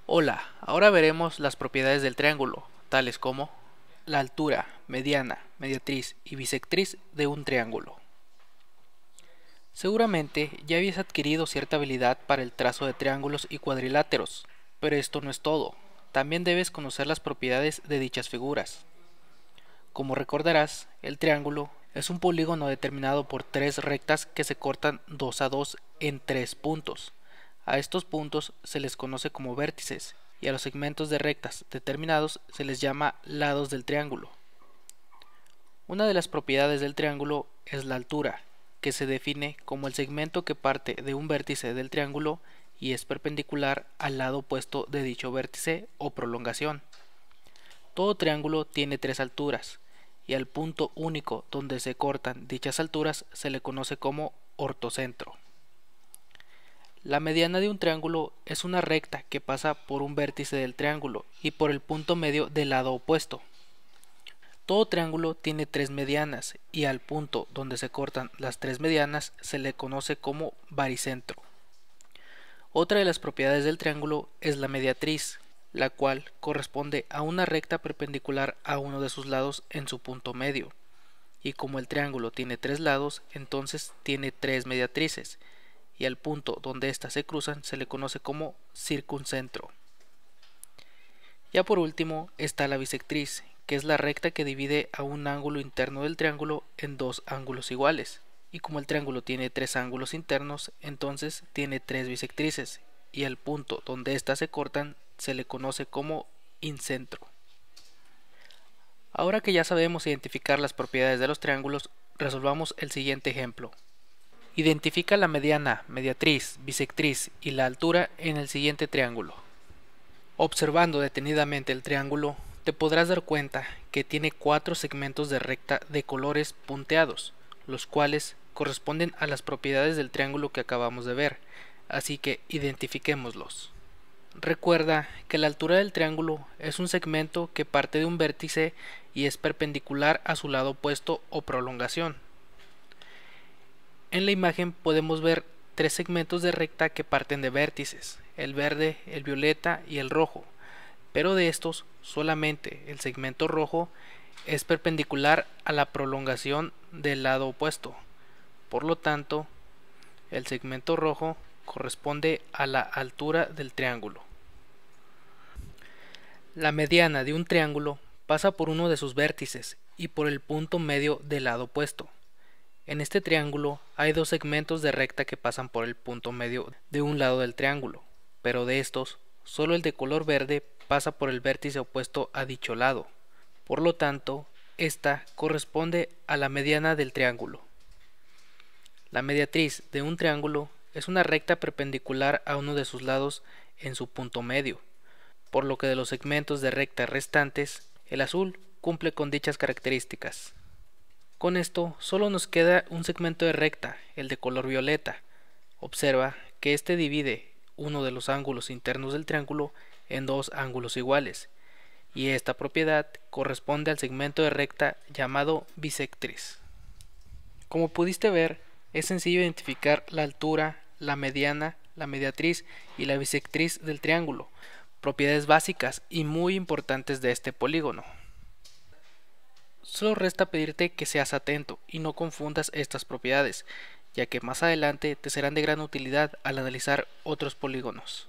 Hola, ahora veremos las propiedades del triángulo, tales como la altura, mediana, mediatriz y bisectriz de un triángulo. Seguramente ya habías adquirido cierta habilidad para el trazo de triángulos y cuadriláteros, pero esto no es todo. También debes conocer las propiedades de dichas figuras. Como recordarás, el triángulo es un polígono determinado por tres rectas que se cortan 2 a 2 en tres puntos. A estos puntos se les conoce como vértices y a los segmentos de rectas determinados se les llama lados del triángulo. Una de las propiedades del triángulo es la altura, que se define como el segmento que parte de un vértice del triángulo y es perpendicular al lado opuesto de dicho vértice o prolongación. Todo triángulo tiene tres alturas, y al punto único donde se cortan dichas alturas se le conoce como ortocentro. La mediana de un triángulo es una recta que pasa por un vértice del triángulo y por el punto medio del lado opuesto. Todo triángulo tiene tres medianas y al punto donde se cortan las tres medianas se le conoce como baricentro. Otra de las propiedades del triángulo es la mediatriz, la cual corresponde a una recta perpendicular a uno de sus lados en su punto medio. Y como el triángulo tiene tres lados, entonces tiene tres mediatrices, y al punto donde éstas se cruzan se le conoce como circuncentro. Ya por último está la bisectriz, que es la recta que divide a un ángulo interno del triángulo en dos ángulos iguales. Y como el triángulo tiene tres ángulos internos, entonces tiene tres bisectrices, y al punto donde éstas se cortan se le conoce como incentro. Ahora que ya sabemos identificar las propiedades de los triángulos, resolvamos el siguiente ejemplo. Identifica la mediana, mediatriz, bisectriz y la altura en el siguiente triángulo. Observando detenidamente el triángulo, te podrás dar cuenta que tiene cuatro segmentos de recta de colores punteados, los cuales corresponden a las propiedades del triángulo que acabamos de ver, así que identifiquémoslos. Recuerda que la altura del triángulo es un segmento que parte de un vértice y es perpendicular a su lado opuesto o prolongación. En la imagen podemos ver tres segmentos de recta que parten de vértices, el verde, el violeta y el rojo, pero de estos solamente el segmento rojo es perpendicular a la prolongación del lado opuesto. Por lo tanto, el segmento rojo corresponde a la altura del triángulo. La mediana de un triángulo pasa por uno de sus vértices y por el punto medio del lado opuesto. En este triángulo hay dos segmentos de recta que pasan por el punto medio de un lado del triángulo, pero de estos, solo el de color verde pasa por el vértice opuesto a dicho lado. Por lo tanto, esta corresponde a la mediana del triángulo. La mediatriz de un triángulo es una recta perpendicular a uno de sus lados en su punto medio, por lo que de los segmentos de recta restantes, el azul cumple con dichas características. Con esto solo nos queda un segmento de recta, el de color violeta. Observa que este divide uno de los ángulos internos del triángulo en dos ángulos iguales, y esta propiedad corresponde al segmento de recta llamado bisectriz. Como pudiste ver, es sencillo identificar la altura, la mediana, la mediatriz y la bisectriz del triángulo, propiedades básicas y muy importantes de este polígono. Solo resta pedirte que seas atento y no confundas estas propiedades, ya que más adelante te serán de gran utilidad al analizar otros polígonos.